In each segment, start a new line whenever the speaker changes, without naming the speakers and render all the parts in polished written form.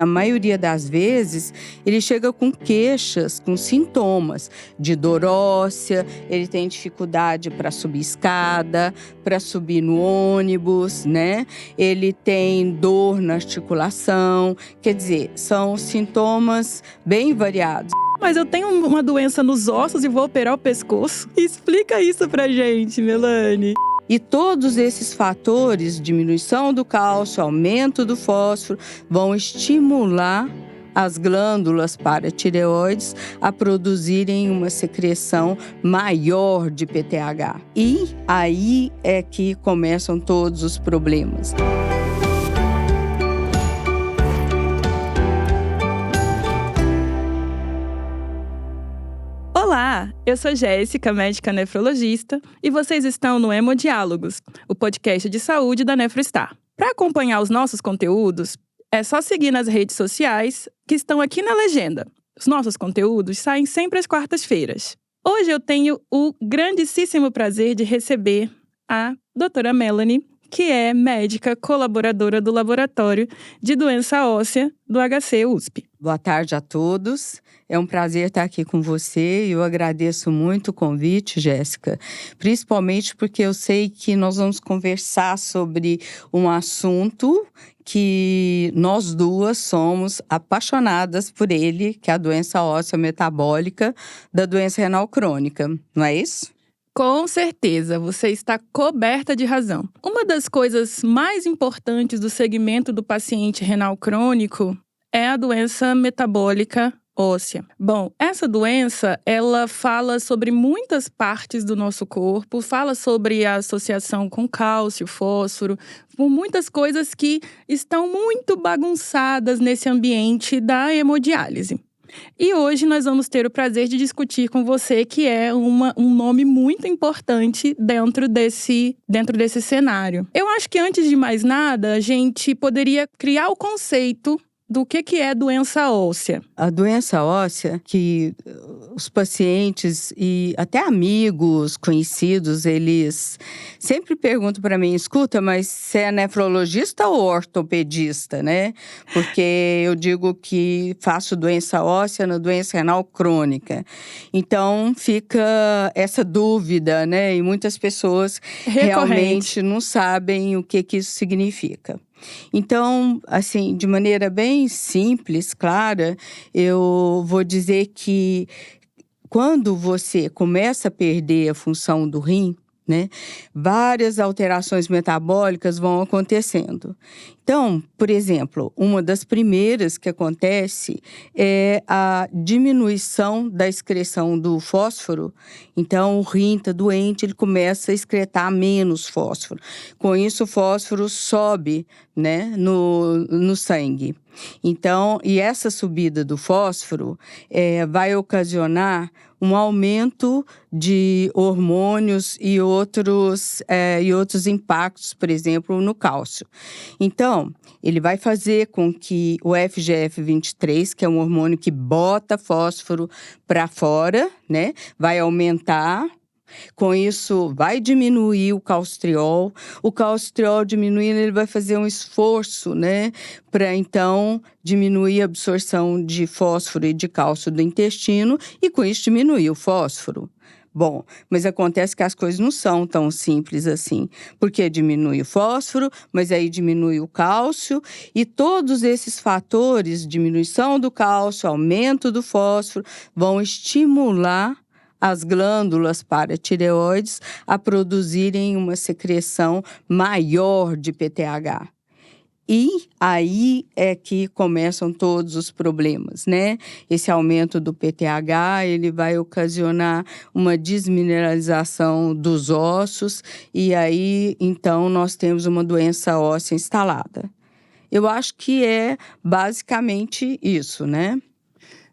A maioria das vezes, ele chega com queixas, com sintomas de dor óssea, ele tem dificuldade para subir escada, para subir no ônibus, né? Ele tem dor na articulação, quer dizer, são sintomas bem variados.
Mas eu tenho uma doença nos ossos e vou operar o pescoço? Explica isso pra gente, Melanie.
E todos esses fatores, diminuição do cálcio, aumento do fósforo, vão estimular as glândulas paratireoides a produzirem uma secreção maior de PTH. E aí é que começam todos os problemas.
Olá, eu sou Jéssica, médica nefrologista, e vocês estão no Hemodiálogos, o podcast de saúde da Nefrostar. Para acompanhar os nossos conteúdos, é só seguir nas redes sociais que estão aqui na legenda. Os nossos conteúdos saem sempre às quartas-feiras. Hoje eu tenho o grandíssimo prazer de receber a doutora Melanie, que é médica colaboradora do Laboratório de Doença Óssea do HC USP.
Boa tarde a todos. É um prazer estar aqui com você e eu agradeço muito o convite, Jéssica, principalmente porque eu sei que nós vamos conversar sobre um assunto que nós duas somos apaixonadas por ele, que é a doença óssea metabólica da doença renal crônica, não é isso?
Com certeza, você está coberta de razão. Uma das coisas mais importantes do segmento do paciente renal crônico é a doença metabólica óssea. Bom, essa doença, ela fala sobre muitas partes do nosso corpo, fala sobre a associação com cálcio, fósforo, por muitas coisas que estão muito bagunçadas nesse ambiente da hemodiálise. E hoje nós vamos ter o prazer de discutir com você, que é um nome muito importante dentro desse cenário. Eu acho que antes de mais nada, a gente poderia criar o conceito do que é doença óssea.
A doença óssea, que os pacientes e até amigos, conhecidos, eles sempre perguntam para mim, escuta, mas você é nefrologista ou ortopedista, né? Porque eu digo que faço doença óssea na doença renal crônica. Então, fica essa dúvida, né? E muitas pessoas realmente não sabem o que isso significa. Então, assim, de maneira bem simples, clara, eu vou dizer que quando você começa a perder a função do rim, né, várias alterações metabólicas vão acontecendo. Então, por exemplo, uma das primeiras que acontece é a diminuição da excreção do fósforo. Então, o rim está doente, ele começa a excretar menos fósforo. Com isso, o fósforo sobe, né, no sangue. Então, e essa subida do fósforo vai ocasionar um aumento de hormônios e outros impactos, por exemplo, no cálcio. Então, ele vai fazer com que o FGF23, que é um hormônio que bota fósforo para fora, né, vai aumentar. Com isso, vai diminuir o calcitriol. O calcitriol diminuindo, ele vai fazer um esforço, né, para então diminuir a absorção de fósforo e de cálcio do intestino e com isso diminuir o fósforo. Bom, mas acontece que as coisas não são tão simples assim, porque diminui o fósforo, mas aí diminui o cálcio e todos esses fatores, diminuição do cálcio, aumento do fósforo, vão estimular as glândulas paratireoides a produzirem uma secreção maior de PTH. E aí é que começam todos os problemas, né? Esse aumento do PTH, ele vai ocasionar uma desmineralização dos ossos e aí, então, nós temos uma doença óssea instalada. Eu acho que é basicamente isso, né?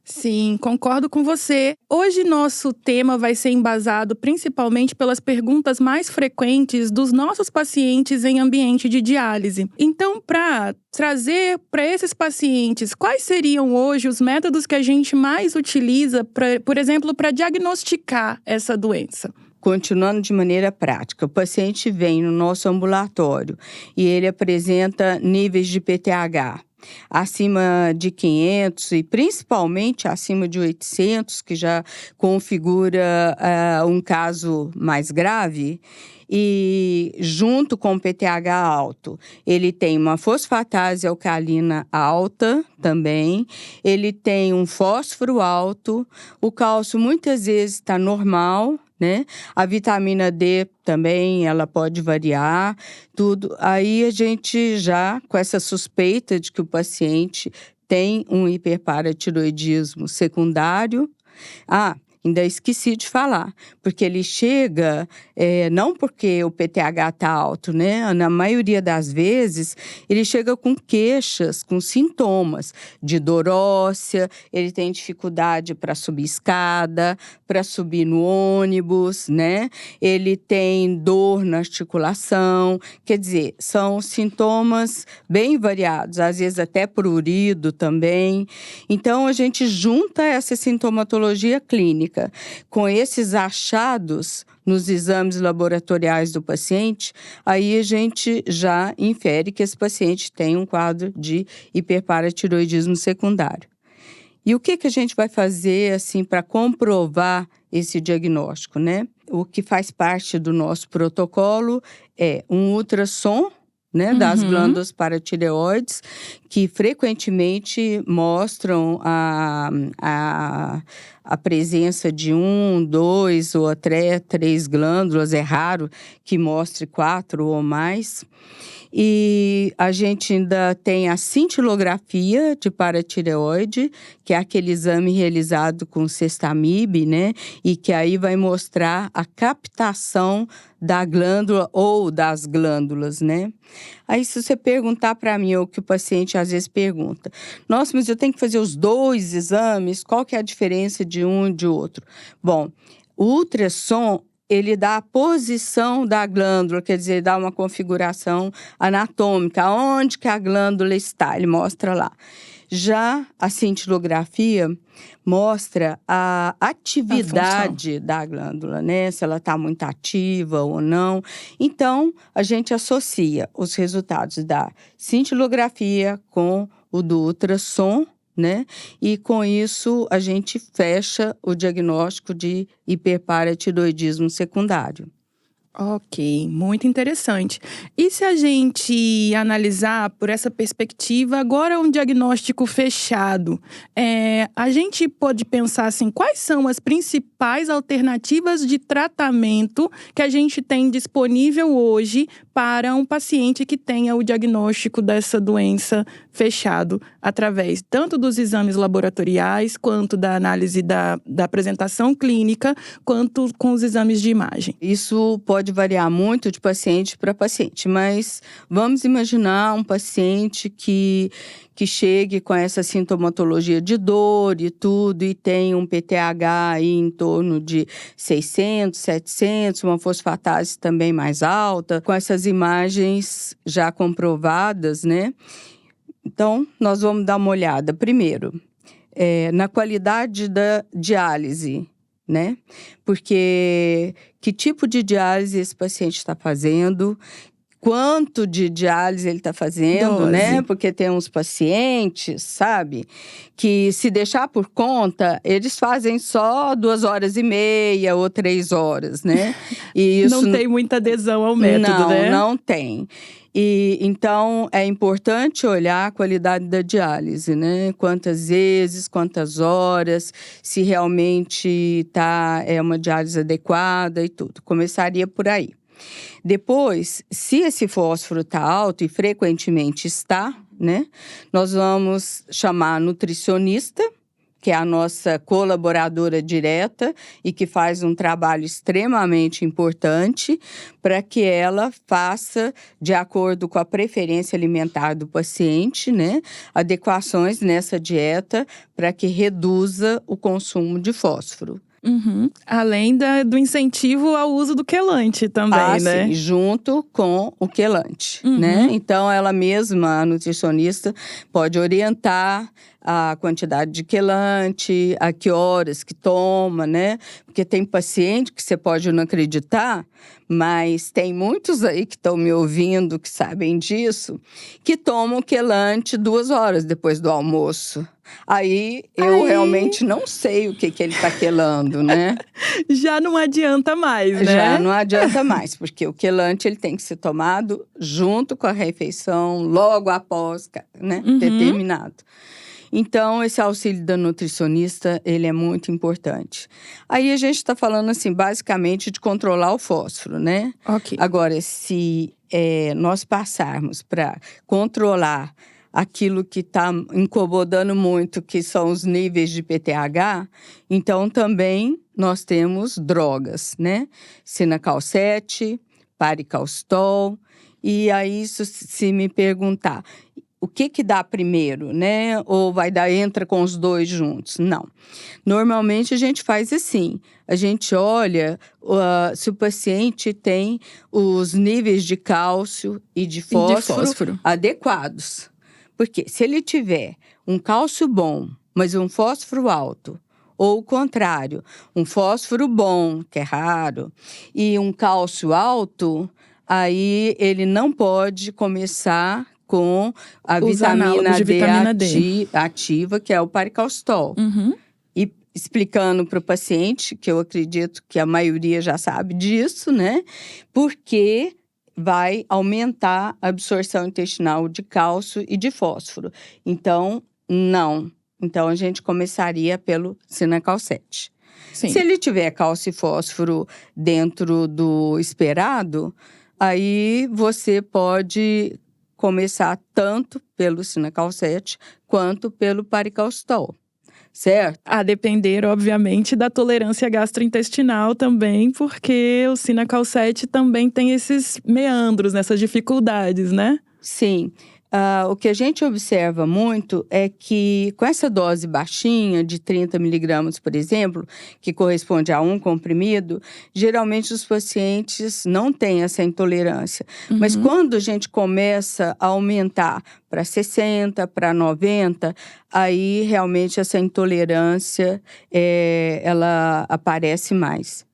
Sim, concordo com você. Hoje nosso tema vai ser embasado principalmente pelas perguntas mais frequentes dos nossos pacientes em ambiente de diálise. Então, para trazer para esses pacientes, quais seriam hoje os métodos que a gente mais utiliza, por exemplo, para diagnosticar essa doença?
Continuando de maneira prática, o paciente vem no nosso ambulatório e ele apresenta níveis de PTH. acima de 500 e principalmente acima de 800, que já configura um caso mais grave, e junto com o PTH alto, ele tem uma fosfatase alcalina alta também, ele tem um fósforo alto, o cálcio muitas vezes está normal, né? A vitamina D também, ela pode variar, tudo. Aí a gente já, com essa suspeita de que o paciente tem um hiperparatiroidismo secundário. Ainda esqueci de falar, porque ele chega, não porque o PTH está alto, né? Na maioria das vezes, ele chega com queixas, com sintomas de dor óssea, ele tem dificuldade para subir escada, para subir no ônibus, né? Ele tem dor na articulação, quer dizer, são sintomas bem variados, às vezes até prurido também. Então, a gente junta essa sintomatologia clínica com esses achados nos exames laboratoriais do paciente, aí a gente já infere que esse paciente tem um quadro de hiperparatiroidismo secundário. E o que a gente vai fazer assim para comprovar esse diagnóstico, né? O que faz parte do nosso protocolo é um ultrassom, né, das glândulas paratireoides, que frequentemente mostram a presença de 1, 2 ou até 3 glândulas. É raro que mostre 4 ou mais. E a gente ainda tem a cintilografia de paratireoide, que é aquele exame realizado com Sextamib, né? E que aí vai mostrar a captação da glândula ou das glândulas, né? Aí, se você perguntar para mim, ou que o paciente às vezes pergunta, nossa, mas eu tenho que fazer os 2 exames, qual que é a diferença de um e de outro? Bom, o ultrassom, ele dá a posição da glândula, quer dizer, dá uma configuração anatômica, onde que a glândula está, ele mostra lá. Já a cintilografia mostra a atividade da glândula, né? Se ela está muito ativa ou não. Então, a gente associa os resultados da cintilografia com o do ultrassom, né? E com isso a gente fecha o diagnóstico de hiperparatiroidismo secundário.
Ok, muito interessante. E se a gente analisar por essa perspectiva, agora um diagnóstico fechado, a gente pode pensar assim, quais são as principais alternativas de tratamento que a gente tem disponível hoje para um paciente que tenha o diagnóstico dessa doença fechado, através tanto dos exames laboratoriais, quanto da análise da apresentação clínica, quanto com os exames de imagem?
Isso pode variar muito de paciente para paciente, mas vamos imaginar um paciente que chegue com essa sintomatologia de dor e tudo, e tem um PTH aí em torno de 600, 700, uma fosfatase também mais alta, com essas imagens já comprovadas, né? Então, nós vamos dar uma olhada. Primeiro, na qualidade da diálise, né? Porque que tipo de diálise esse paciente está fazendo, quanto de diálise ele está fazendo,
Dose.
né? Porque tem uns pacientes, sabe, que se deixar por conta, eles fazem só 2h30 ou 3 horas, né? E isso
não tem muita adesão ao método, né?
Não tem. E então é importante olhar a qualidade da diálise, né? Quantas vezes, quantas horas, se realmente é uma diálise adequada e tudo. Começaria por aí. Depois, se esse fósforo está alto, e frequentemente está, né? Nós vamos chamar a nutricionista, que é a nossa colaboradora direta e que faz um trabalho extremamente importante para que ela faça, de acordo com a preferência alimentar do paciente, né, adequações nessa dieta para que reduza o consumo de fósforo.
Além do incentivo ao uso do quelante também, né?
Sim, junto com o quelante, né? Então, ela mesma, a nutricionista, pode orientar a quantidade de quelante, a que horas que toma, né? Porque tem paciente que você pode não acreditar, mas tem muitos aí que estão me ouvindo, que sabem disso, que tomam quelante 2 horas depois do almoço. Aí eu realmente não sei o que ele está quelando, né?
Já não adianta mais, né?
Já não adianta mais, porque o quelante ele tem que ser tomado junto com a refeição, logo após, né? Determinado. Então, esse auxílio da nutricionista, ele é muito importante. Aí a gente está falando, assim, basicamente de controlar o fósforo, né?
Ok.
Agora, se nós passarmos para controlar aquilo que está incomodando muito, que são os níveis de PTH, então também nós temos drogas, né? Cinacalcete, Paricalstol. E aí, se me perguntar, o que dá primeiro, né? Ou entra com os dois juntos? Não. Normalmente a gente faz assim, a gente olha se o paciente tem os níveis de cálcio e de fósforo adequados. Porque se ele tiver um cálcio bom, mas um fósforo alto, ou o contrário, um fósforo bom, que é raro, e um cálcio alto, aí ele não pode começar com a vitamina D ativa, que é o Paricalstol. E explicando para o paciente, que eu acredito que a maioria já sabe disso, né? Porque vai aumentar a absorção intestinal de cálcio e de fósforo. Então, não. Então, a gente começaria pelo Cinacalcete.
Sim.
Se ele tiver cálcio e fósforo dentro do esperado, aí você pode começar tanto pelo Cinacalcete quanto pelo Paricalstol, certo?
A depender, obviamente, da tolerância gastrointestinal também, porque o Cinacalcete também tem esses meandros, essas dificuldades, né?
Sim. O que a gente observa muito é que com essa dose baixinha, de 30 miligramas, por exemplo, que corresponde a 1 comprimido, geralmente os pacientes não têm essa intolerância. Mas quando a gente começa a aumentar para 60, para 90, aí realmente essa intolerância ela aparece mais.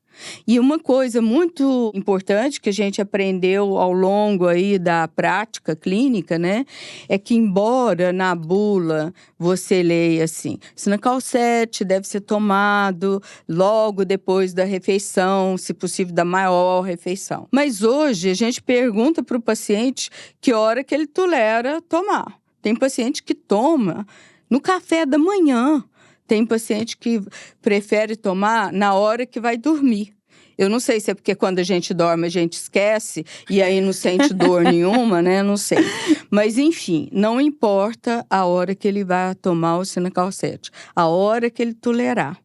E uma coisa muito importante que a gente aprendeu ao longo aí da prática clínica, né? É que embora na bula você leia assim, Cinacalcete deve ser tomado logo depois da refeição, se possível da maior refeição. Mas hoje a gente pergunta para o paciente que hora que ele tolera tomar. Tem paciente que toma no café da manhã. Tem paciente que prefere tomar na hora que vai dormir. Eu não sei se é porque quando a gente dorme a gente esquece e aí não sente dor nenhuma, né? Não sei. Mas enfim, não importa a hora que ele vai tomar o Cinacalcete. A hora que ele tolerar.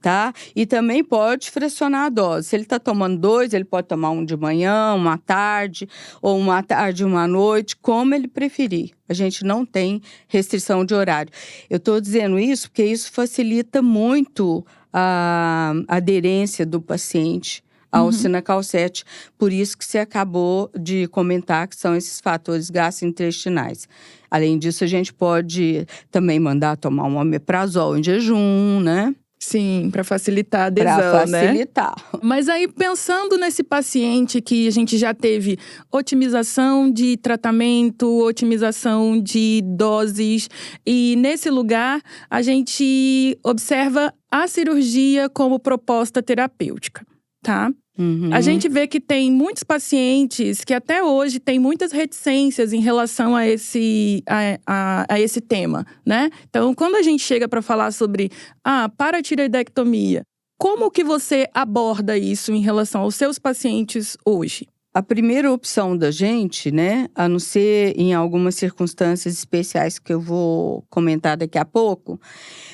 Tá? E também pode fracionar a dose. Se ele está tomando 2, ele pode tomar um de manhã, uma tarde, ou uma tarde e uma noite, como ele preferir. A gente não tem restrição de horário. Eu estou dizendo isso porque isso facilita muito a aderência do paciente ao Cinacalcete. Por isso que você acabou de comentar que são esses fatores gastrointestinais. Além disso, a gente pode também mandar tomar um omeprazol em jejum, né?
Sim, para facilitar a adesão,
Para facilitar.
né? Mas aí, pensando nesse paciente que a gente já teve otimização de tratamento, otimização de doses, e nesse lugar a gente observa a cirurgia como proposta terapêutica, tá? A gente vê que tem muitos pacientes que até hoje têm muitas reticências em relação a esse tema, né? Então, quando a gente chega para falar sobre paratireoidectomia, como que você aborda isso em relação aos seus pacientes hoje?
A primeira opção da gente, né, a não ser em algumas circunstâncias especiais que eu vou comentar daqui a pouco,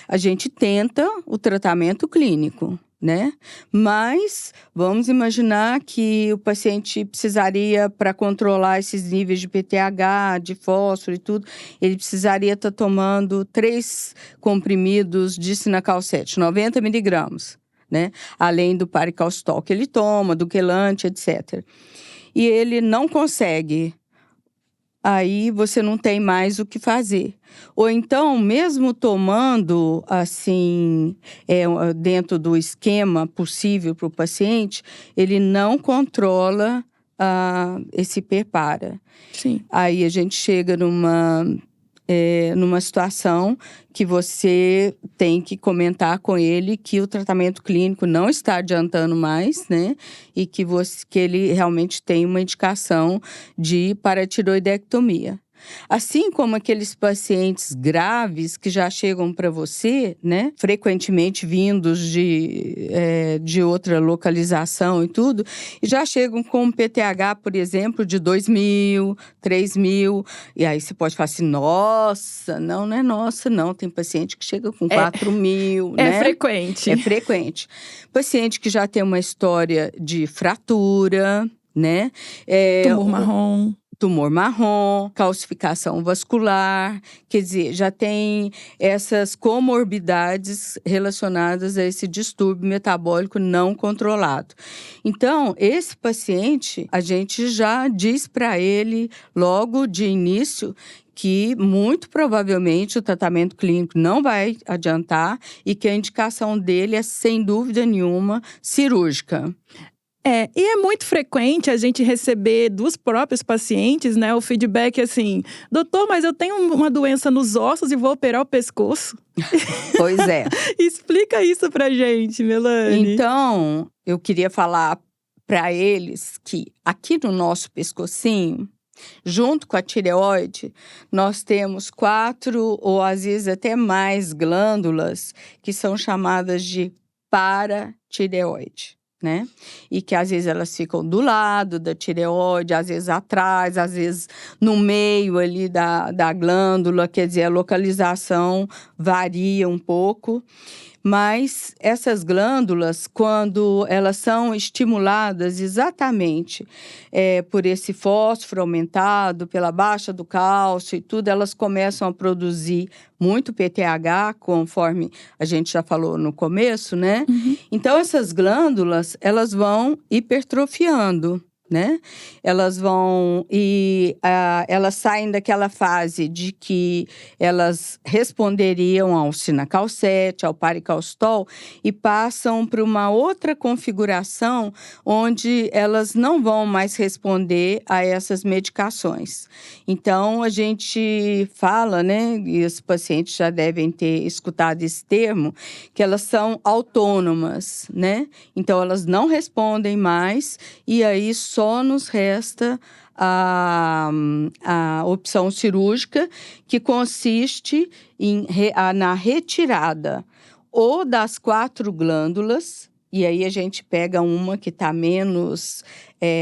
a gente tenta o tratamento clínico. né? Mas vamos imaginar que o paciente precisaria, para controlar esses níveis de PTH, de fósforo e tudo, ele precisaria estar tomando 3 comprimidos de sinacalcete, 90 miligramas, né? Além do paricalcitol que ele toma, do quelante, etc. E ele não consegue. Aí você não tem mais o que fazer. Ou então, mesmo tomando, assim, dentro do esquema possível para o paciente, ele não controla esse hiperpara.
Sim.
Aí a gente chega numa situação que você tem que comentar com ele que o tratamento clínico não está adiantando mais, né? E que ele realmente tem uma indicação de paratiroidectomia. Assim como aqueles pacientes graves que já chegam para você, né? Frequentemente vindos de outra localização e tudo, e já chegam com um PTH, por exemplo, de 2.000, 3.000, e aí você pode falar assim, nossa, não é nossa, não. Tem paciente que chega com 4.000, né?
É frequente.
É frequente. Paciente que já tem uma história de fratura, né? Tumor marrom, calcificação vascular, quer dizer, já tem essas comorbidades relacionadas a esse distúrbio metabólico não controlado. Então, esse paciente, a gente já diz para ele logo de início que muito provavelmente o tratamento clínico não vai adiantar e que a indicação dele é, sem dúvida nenhuma, cirúrgica.
E é muito frequente a gente receber dos próprios pacientes, né, o feedback assim, doutor, mas eu tenho uma doença nos ossos e vou operar o pescoço.
Pois é.
Explica isso pra gente, Melanie.
Então, eu queria falar para eles que aqui no nosso pescocinho, junto com a tireoide, nós temos 4 ou às vezes até mais glândulas que são chamadas de paratireoide, né? E que às vezes elas ficam do lado da tireoide, às vezes atrás, às vezes no meio ali da glândula, quer dizer, a localização varia um pouco. Mas essas glândulas, quando elas são estimuladas exatamente por esse fósforo aumentado, pela baixa do cálcio e tudo, elas começam a produzir muito PTH, conforme a gente já falou no começo, né?
Uhum.
Então, essas glândulas, elas vão hipertrofiando, né? Elas vão elas saem daquela fase de que elas responderiam ao sinacalcete, ao paricalcitol e passam para uma outra configuração onde elas não vão mais responder a essas medicações. Então, a gente fala, né, e os pacientes já devem ter escutado esse termo, que elas são autônomas, né? Então, elas não respondem mais e aí só nos resta a opção cirúrgica, que consiste na retirada ou das 4 glândulas, e aí a gente pega uma que está menos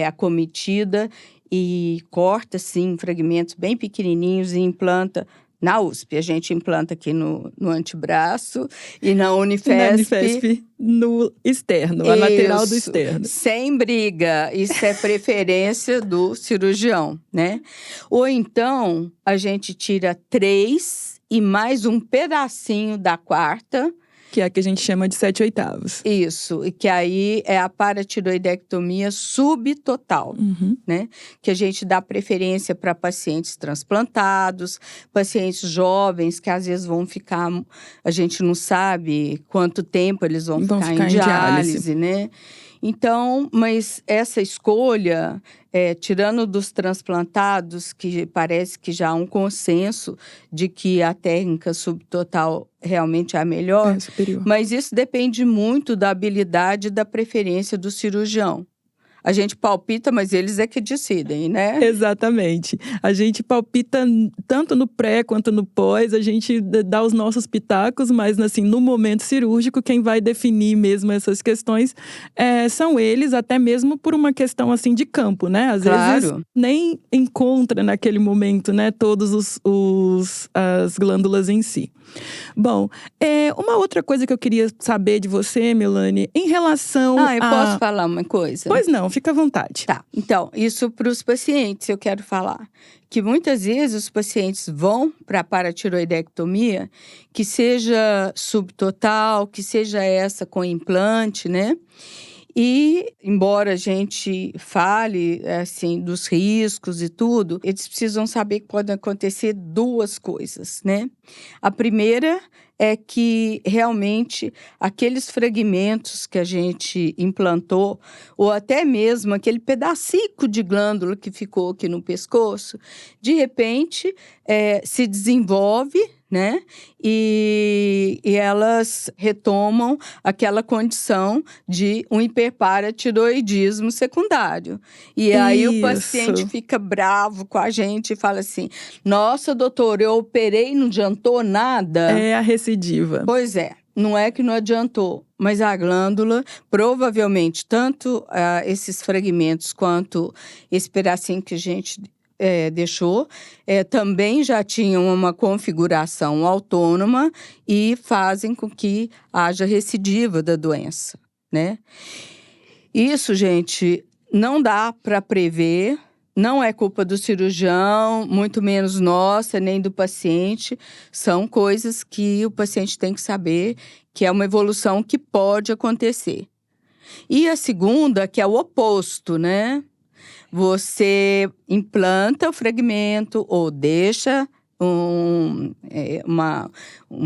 acometida e corta, assim, fragmentos bem pequenininhos e implanta na USP. A gente implanta aqui no antebraço e na Unifesp.
No externo, a lateral do externo.
Sem briga, isso é preferência do cirurgião, né? Ou então, a gente tira 3 e mais um pedacinho da 4ª,
que é a que a gente chama de 7/8.
Isso, e que aí é a paratiroidectomia subtotal, né? Que a gente dá preferência para pacientes transplantados, pacientes jovens que às vezes vão ficar, a gente não sabe quanto tempo eles vão ficar em diálise, né? Então, mas essa escolha, tirando dos transplantados, que parece que já há um consenso de que a técnica subtotal realmente é a melhor,
superior.
Mas isso depende muito da habilidade e da preferência do cirurgião. A gente palpita, mas eles é que decidem, né?
Exatamente. A gente palpita tanto no pré quanto no pós, a gente dá os nossos pitacos, mas assim, no momento cirúrgico, quem vai definir mesmo essas questões são eles, até mesmo por uma questão assim de campo, né? Às vezes nem encontra naquele momento, né, todos as glândulas em si. Bom, uma outra coisa que eu queria saber de você, Melanie, em relação
eu posso falar uma coisa?
Pois não, fica à vontade.
Tá, então, isso para os pacientes eu quero falar. Que muitas vezes os pacientes vão para a paratiroidectomia, que seja subtotal, que seja essa com implante, né? E, embora a gente fale, assim, dos riscos e tudo, eles precisam saber que podem acontecer duas coisas, né? A primeira é que, realmente, aqueles fragmentos que a gente implantou, ou até mesmo aquele pedacinho de glândula que ficou aqui no pescoço, de repente, se desenvolve, né? E elas retomam aquela condição de um hiperparatiroidismo secundário. E aí o paciente fica bravo com a gente e fala assim: nossa, doutor, eu operei e não adiantou nada.
É a recidiva.
Pois é. Não é que não adiantou, mas a glândula, provavelmente, tanto esses fragmentos quanto esse pedacinho que a gente deixou, também já tinham uma configuração autônoma e fazem com que haja recidiva da doença, né? Isso, gente, não dá para prever, não é culpa do cirurgião, muito menos nossa, nem do paciente. São coisas que o paciente tem que saber, que é uma evolução que pode acontecer. E a segunda, que é o oposto, né? Você implanta o fragmento ou deixa um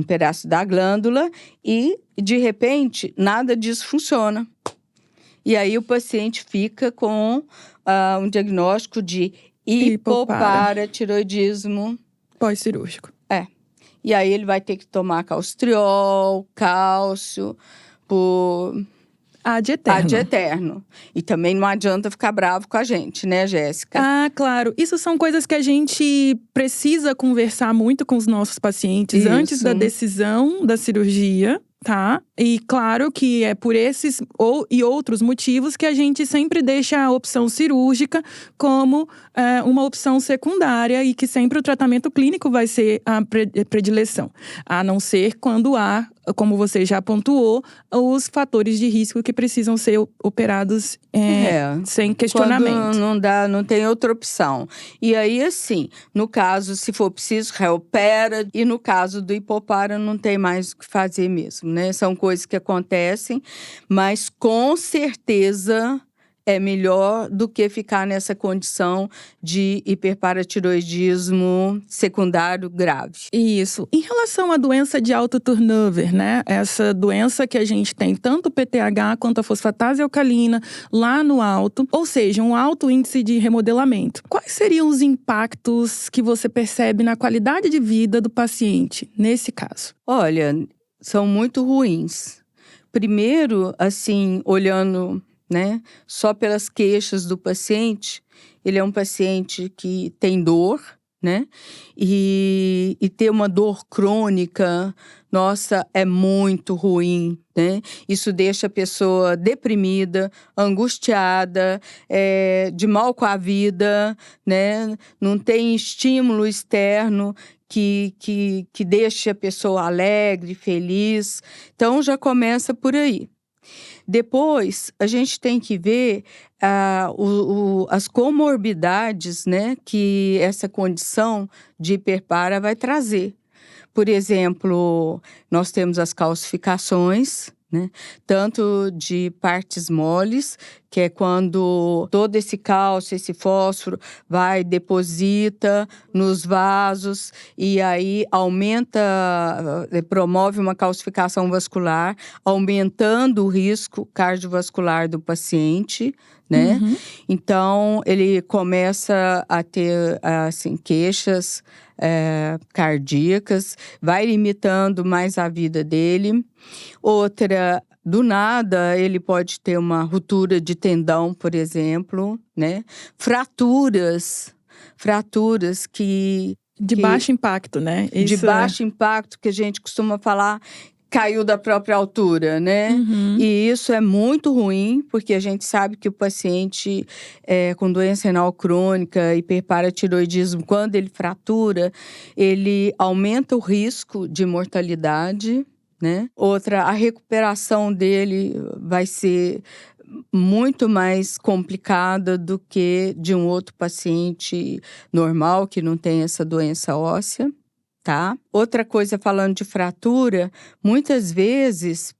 pedaço da glândula e, de repente, nada disso funciona. E aí o paciente fica com um diagnóstico de hipoparatiroidismo
pós-cirúrgico.
E aí ele vai ter que tomar calcitriol, cálcio, por
ad eterno.
Ad eterno. E também não adianta ficar bravo com a gente, né, Jéssica?
Ah, claro. Isso são coisas que a gente precisa conversar muito com os nossos pacientes antes da decisão da cirurgia, tá? E claro que é por esses e outros motivos que a gente sempre deixa a opção cirúrgica como uma opção secundária e que sempre o tratamento clínico vai ser a predileção. A não ser quando há, como você já pontuou, os fatores de risco que precisam ser operados sem questionamento.
Quando não tem outra opção. E aí, assim, no caso, se for preciso, reopera. E no caso do hipopara, não tem mais o que fazer mesmo, né? São coisas que acontecem, mas com certeza é melhor do que ficar nessa condição de hiperparatiroidismo secundário grave.
Isso. Em relação à doença de alto turnover, né? Essa doença que a gente tem tanto o PTH quanto a fosfatase alcalina lá no alto, ou seja, um alto índice de remodelamento. Quais seriam os impactos que você percebe na qualidade de vida do paciente nesse caso?
Olha, são muito ruins. Primeiro, assim, olhando, né, só pelas queixas do paciente, ele é um paciente que tem dor, né, e ter uma dor crônica, nossa, é muito ruim, né? Isso deixa a pessoa deprimida, angustiada, de mal com a vida, né? Não tem estímulo externo que deixe a pessoa alegre, feliz. Então, já começa por aí. Depois, a gente tem que ver as comorbidades, né, que essa condição de hiperpara vai trazer. Por exemplo, nós temos as calcificações, né, tanto de partes moles, que é quando todo esse cálcio, esse fósforo deposita nos vasos e aí promove uma calcificação vascular, aumentando o risco cardiovascular do paciente, né?
Uhum.
Então, ele começa a ter, assim, queixas cardíacas, vai limitando mais a vida dele. Outra, Do nada, ele pode ter uma ruptura de tendão, por exemplo, né? Fraturas que
De baixo impacto, né?
de baixo impacto, que a gente costuma falar, caiu da própria altura, né? E isso é muito ruim, porque a gente sabe que o paciente com doença renal crônica, hiperparatiroidismo, quando ele fratura, ele aumenta o risco de mortalidade, né? Outra, a recuperação dele vai ser muito mais complicada do que de um outro paciente normal que não tem essa doença óssea, tá? Outra coisa, falando de fratura, muitas vezes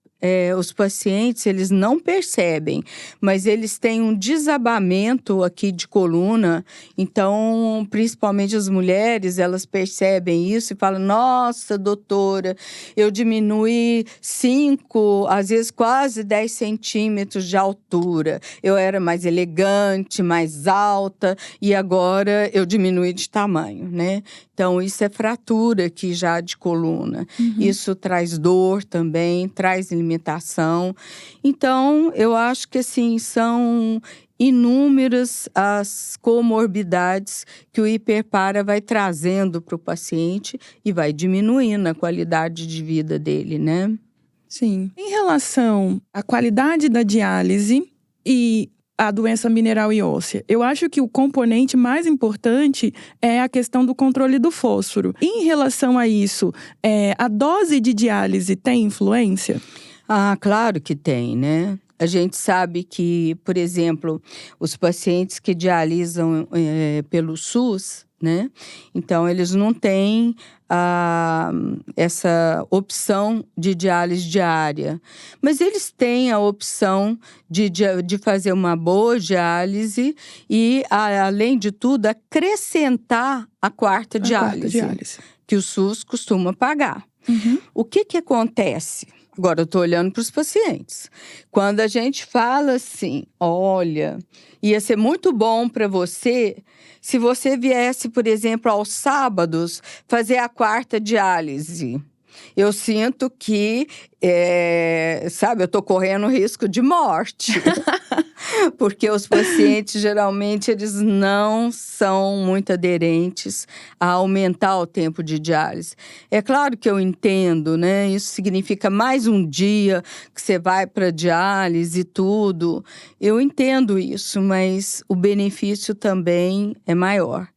os pacientes, eles não percebem, mas eles têm um desabamento aqui de coluna. Então, principalmente as mulheres, elas percebem isso e falam: nossa, doutora, eu diminui 5, às vezes quase 10 centímetros de altura. Eu era mais elegante, mais alta, e agora eu diminui de tamanho, né? Então, isso é fratura aqui já de coluna. Isso traz dor também, traz limitação. Então, eu acho que, assim, são inúmeras as comorbidades que o hiperpara vai trazendo para o paciente e vai diminuindo a qualidade de vida dele, né?
Sim. Em relação à qualidade da diálise e a doença mineral e óssea, eu acho que o componente mais importante é a questão do controle do fósforo. Em relação a isso, a dose de diálise tem influência?
Ah, claro que tem, né? A gente sabe que, por exemplo, os pacientes que dialisam pelo SUS, né? Então, eles não têm essa opção de diálise diária. Mas eles têm a opção de fazer uma boa diálise e, além de tudo, acrescentar a quarta diálise, que o SUS costuma pagar. O que acontece? Agora, eu estou olhando para os pacientes. Quando a gente fala assim, olha, ia ser muito bom para você se você viesse, por exemplo, aos sábados, fazer a quarta diálise. Eu sinto que, sabe, eu estou correndo risco de morte. Porque os pacientes, geralmente, eles não são muito aderentes a aumentar o tempo de diálise. É claro que eu entendo, né? Isso significa mais um dia que você vai para diálise e tudo. Eu entendo isso, mas o benefício também é maior.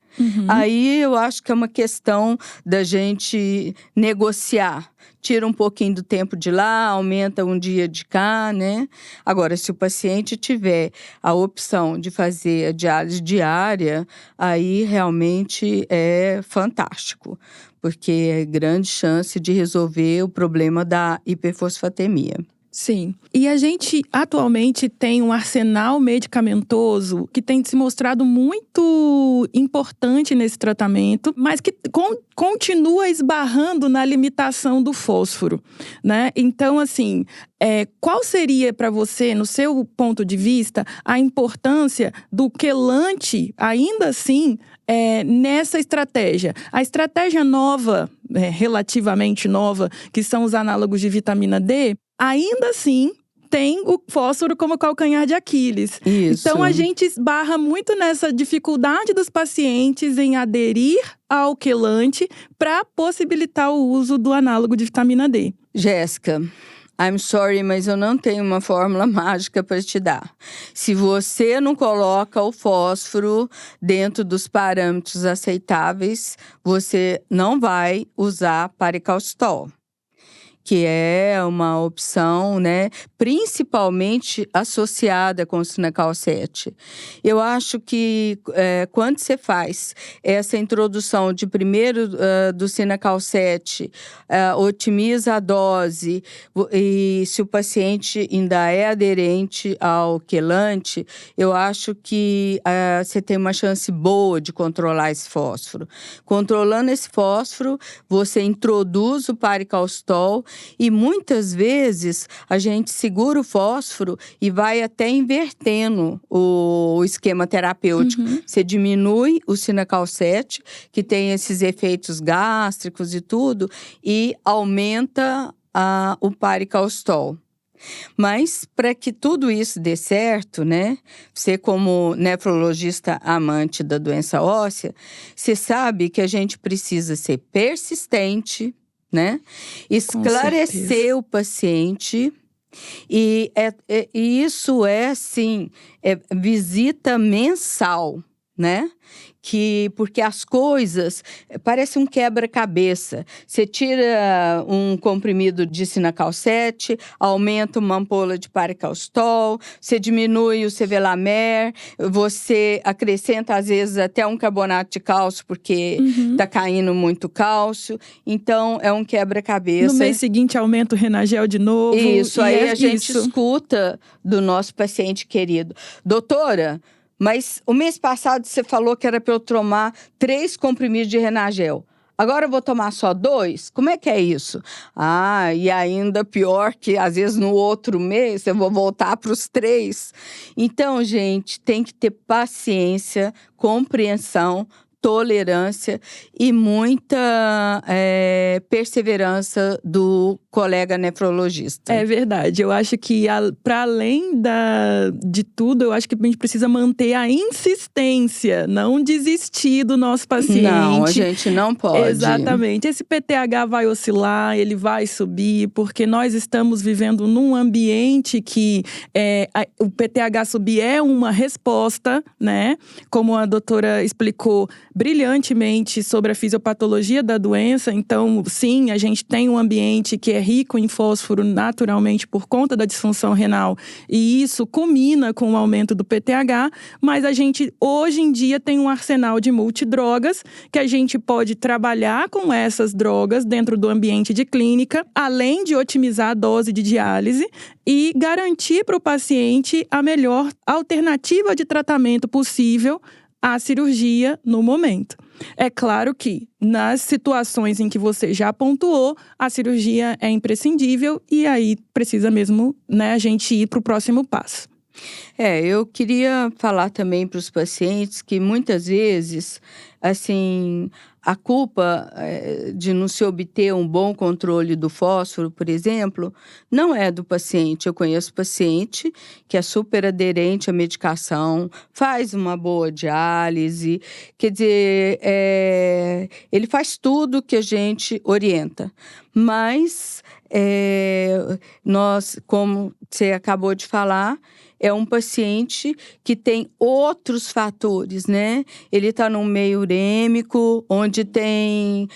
Aí eu acho que é uma questão da gente negociar. Tira um pouquinho do tempo de lá, aumenta um dia de cá, né? Agora, se o paciente tiver a opção de fazer a diálise diária, aí realmente é fantástico, porque é grande chance de resolver o problema da hiperfosfatemia.
Sim. E a gente atualmente tem um arsenal medicamentoso que tem se mostrado muito importante nesse tratamento, mas que continua esbarrando na limitação do fósforo, né? Então, assim, qual seria para você, no seu ponto de vista, a importância do quelante, ainda assim, nessa estratégia? A estratégia nova, relativamente nova, que são os análogos de vitamina D, ainda assim tem o fósforo como calcanhar de Aquiles.
Isso.
Então, a gente esbarra muito nessa dificuldade dos pacientes em aderir ao quelante para possibilitar o uso do análogo de vitamina D.
Jéssica, I'm sorry, mas eu não tenho uma fórmula mágica para te dar. Se você não coloca o fósforo dentro dos parâmetros aceitáveis, você não vai usar paricalcitol, que é uma opção, né, principalmente associada com o Cinacalcet. Eu acho que quando você faz essa introdução de primeiro do Cinacalcet, otimiza a dose, e se o paciente ainda é aderente ao quelante, eu acho que você tem uma chance boa de controlar esse fósforo. Controlando esse fósforo, você introduz o paricalcitol, e muitas vezes a gente segura o fósforo e vai até invertendo o esquema terapêutico. Você diminui o Cinacalcet, que tem esses efeitos gástricos e tudo, e aumenta o paricalcitol. Mas para que tudo isso dê certo, né? Você como nefrologista amante da doença óssea, você sabe que a gente precisa ser persistente, né? Esclarecer o paciente. E isso é, assim, visita mensal, né? Porque as coisas parecem um quebra-cabeça. Você tira um comprimido de Cinacalcet, aumenta uma ampola de Paracalstol, você diminui o Sevelamer, você acrescenta, às vezes, até um carbonato de cálcio, porque está caindo muito cálcio. Então, é um quebra-cabeça.
No mês seguinte, aumenta o Renagel de novo.
Isso, aí a gente escuta do nosso paciente querido. Doutora, mas o mês passado você falou que era para eu tomar 3 comprimidos de Renagel. Agora eu vou tomar só 2? Como é que é isso? E ainda pior que às vezes no outro mês eu vou voltar para os 3. Então, gente, tem que ter paciência, compreensão, tolerância e muita perseverança do colega nefrologista.
É verdade. Eu acho que, para além de tudo, eu acho que a gente precisa manter a insistência, não desistir do nosso paciente.
Não, a gente não pode.
Exatamente. Esse PTH vai oscilar, ele vai subir, porque nós estamos vivendo num ambiente que o PTH subir é uma resposta, né? Como a doutora explicou brilhantemente sobre a fisiopatologia da doença. Então, sim, a gente tem um ambiente que é rico em fósforo naturalmente por conta da disfunção renal, e isso culmina com o aumento do PTH, mas a gente hoje em dia tem um arsenal de multidrogas que a gente pode trabalhar com essas drogas dentro do ambiente de clínica, além de otimizar a dose de diálise e garantir para o paciente a melhor alternativa de tratamento possível à cirurgia no momento. É claro que, nas situações em que você já pontuou, a cirurgia é imprescindível e aí precisa mesmo, né, a gente ir para o próximo passo.
Eu queria falar também para os pacientes que muitas vezes, assim, a culpa de não se obter um bom controle do fósforo, por exemplo, não é do paciente. Eu conheço paciente que é super aderente à medicação, faz uma boa diálise, quer dizer, ele faz tudo que a gente orienta. Mas nós, como você acabou de falar, é um paciente que tem outros fatores, né? Ele está num meio urêmico, onde tem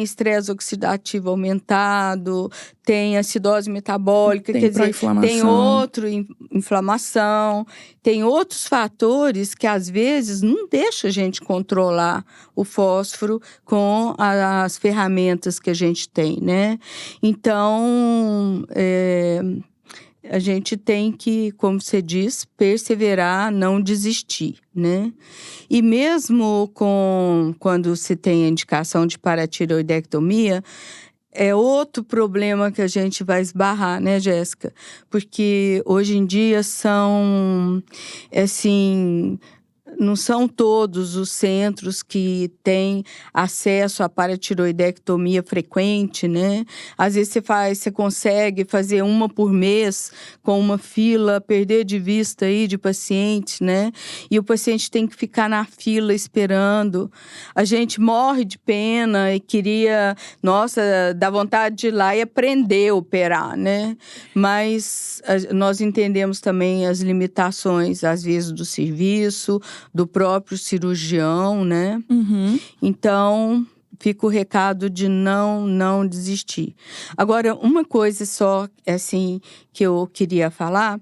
estresse oxidativo aumentado, tem acidose metabólica,
tem
quer dizer, tem inflamação, tem outros fatores que às vezes não deixam a gente controlar o fósforo com as ferramentas que a gente tem, né? Então, a gente tem que, como você diz, perseverar, não desistir, né? E mesmo quando se tem a indicação de paratireoidectomia, é outro problema que a gente vai esbarrar, né, Jéssica? Porque hoje em dia são, assim, não são todos os centros que têm acesso à paratireoidectomia frequente, né? Às vezes você consegue fazer uma por mês com uma fila, perder de vista aí de pacientes, né? E o paciente tem que ficar na fila esperando. A gente morre de pena e queria, dá vontade de ir lá e aprender a operar, né? Mas nós entendemos também as limitações, às vezes, do serviço, do próprio cirurgião, né? Então, fica o recado de não desistir. Agora, uma coisa só, assim, que eu queria falar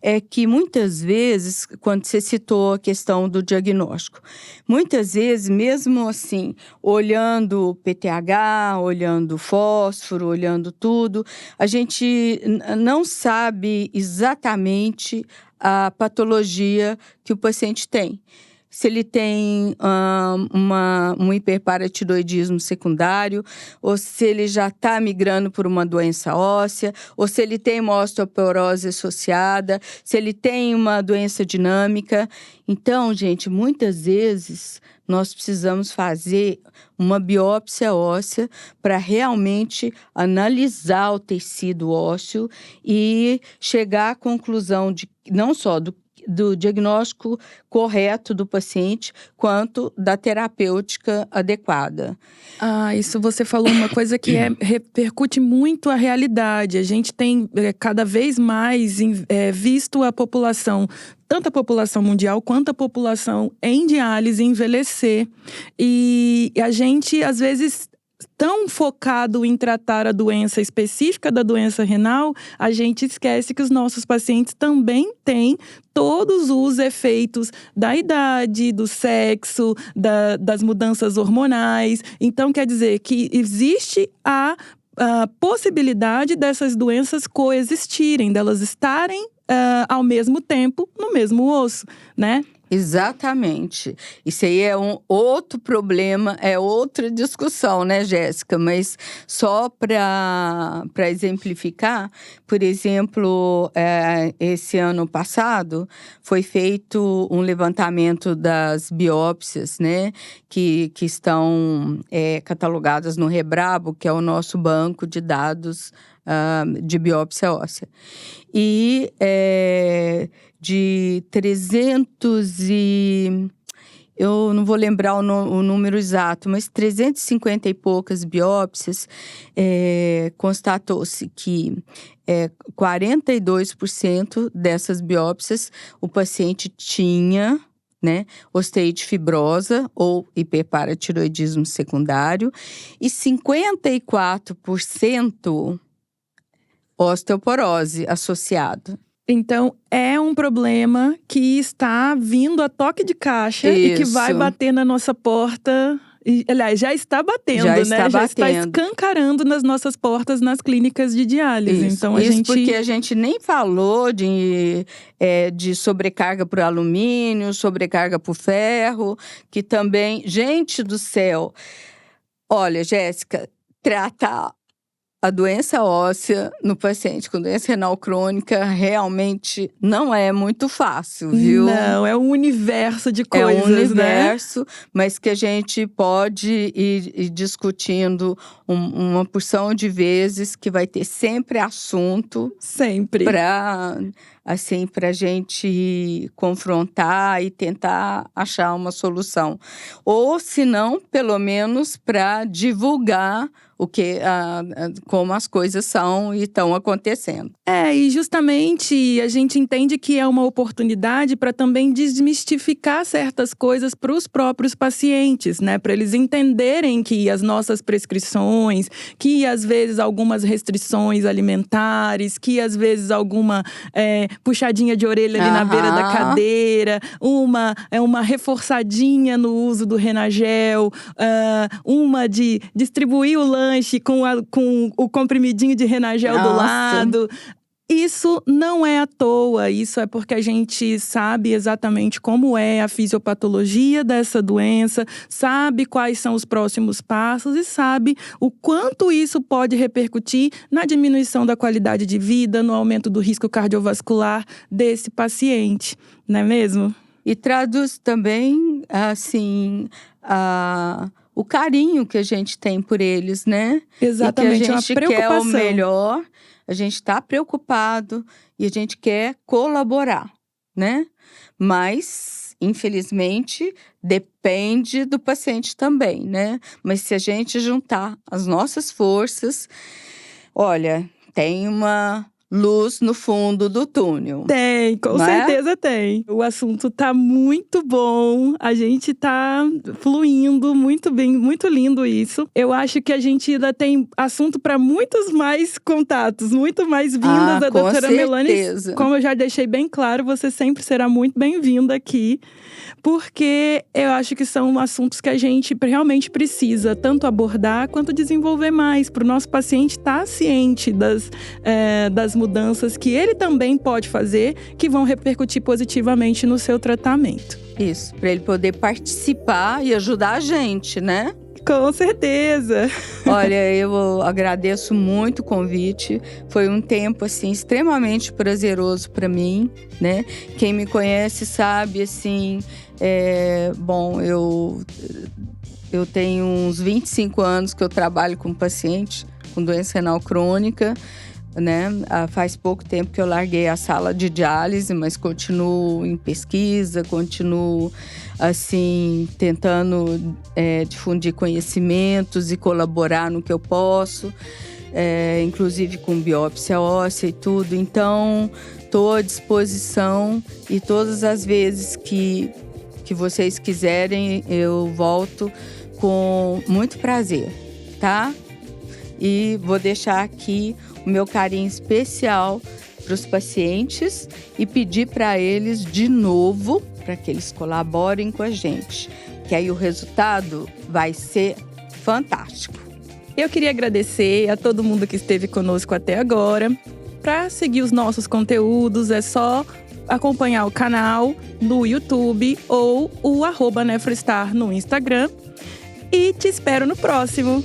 é que muitas vezes, quando você citou a questão do diagnóstico, muitas vezes, mesmo assim, olhando PTH, olhando fósforo, olhando tudo, a gente não sabe exatamente a patologia que o paciente tem. se ele tem um hiperparatiroidismo secundário, ou se ele já está migrando por uma doença óssea, ou se ele tem uma osteoporose associada, se ele tem uma doença dinâmica. Então, gente, muitas vezes nós precisamos fazer uma biópsia óssea para realmente analisar o tecido ósseo e chegar à conclusão de não só do diagnóstico correto do paciente, quanto da terapêutica adequada.
Isso você falou uma coisa que repercute muito a realidade. A gente tem cada vez mais visto a população, tanto a população mundial quanto a população em diálise, envelhecer. E a gente, às vezes, tão focado em tratar a doença específica da doença renal, a gente esquece que os nossos pacientes também têm todos os efeitos da idade, do sexo, das mudanças hormonais. Então, quer dizer que existe a possibilidade dessas doenças coexistirem, delas estarem ao mesmo tempo no mesmo osso, né?
Exatamente. Isso aí é um outro problema, é outra discussão, né, Jéssica? Mas só para exemplificar, por exemplo, esse ano passado foi feito um levantamento das biópsias, né, que estão catalogadas no Rebrabo, que é o nosso banco de dados de biópsia óssea. E de 300 eu não vou lembrar o número exato, mas 350 e poucas biópsias, constatou-se que 42% dessas biópsias o paciente tinha, né, osteite fibrosa ou hiperparatiroidismo secundário, e 54% osteoporose associada.
Então, é um problema que está vindo a toque de caixa e que vai bater na nossa porta. Aliás, já está batendo, né? Já está escancarando nas nossas portas, nas clínicas de diálise.
Isso.
Então,
porque a gente nem falou de sobrecarga por alumínio, sobrecarga por ferro, que também… Gente do céu! Olha, Jéssica, tratar a doença óssea no paciente com doença renal crônica realmente não é muito fácil, viu?
Não, é um universo de coisas,
né? É um universo,
né?
Mas que a gente pode ir discutindo uma porção de vezes, que vai ter sempre assunto.
Sempre.
Para a gente confrontar e tentar achar uma solução. Ou, se não, pelo menos para divulgar como as coisas são e estão acontecendo.
E justamente a gente entende que é uma oportunidade para também desmistificar certas coisas para os próprios pacientes, né? Para eles entenderem que as nossas prescrições, que às vezes algumas restrições alimentares, que às vezes alguma puxadinha de orelha ali na beira da cadeira, uma reforçadinha no uso do Renagel, uma de distribuir o lanche com o comprimidinho de Renagel do lado. Isso não é à toa, isso é porque a gente sabe exatamente como é a fisiopatologia dessa doença, sabe quais são os próximos passos e sabe o quanto isso pode repercutir na diminuição da qualidade de vida, no aumento do risco cardiovascular desse paciente, não é mesmo?
E traduz também, assim, o carinho que a gente tem por eles, né?
Exatamente,
e que a gente quer o melhor. A gente está preocupado e a gente quer colaborar, né? Mas, infelizmente, depende do paciente também, né? Mas se a gente juntar as nossas forças, olha, tem uma luz no fundo do túnel.
Tem, com certeza tem. O assunto tá muito bom, a gente tá fluindo muito bem, muito lindo isso. Eu acho que a gente ainda tem assunto para muitos mais contatos, muito mais vindas da doutora Melanie. Como eu já deixei bem claro, você sempre será muito bem-vinda aqui, porque eu acho que são assuntos que a gente realmente precisa tanto abordar quanto desenvolver mais, para o nosso paciente estar ciente das mudanças que ele também pode fazer, que vão repercutir positivamente no seu tratamento.
Isso, para ele poder participar e ajudar a gente, né?
Com certeza!
Olha, eu agradeço muito o convite. Foi um tempo, assim, extremamente prazeroso para mim, né? Quem me conhece sabe, assim… Bom, eu tenho uns 25 anos que eu trabalho com paciente com doença renal crônica, né? Faz pouco tempo que eu larguei a sala de diálise, mas continuo em pesquisa, continuo assim tentando difundir conhecimentos e colaborar no que eu posso, inclusive com biópsia óssea e tudo. Então, estou à disposição e todas as vezes que vocês quiserem, eu volto com muito prazer, tá? E vou deixar aqui o meu carinho especial para os pacientes e pedir para eles de novo, para que eles colaborem com a gente, que aí o resultado vai ser fantástico.
Eu queria agradecer a todo mundo que esteve conosco até agora. Para seguir os nossos conteúdos, é só acompanhar o canal no YouTube ou o @nefrostar no Instagram. E te espero no próximo!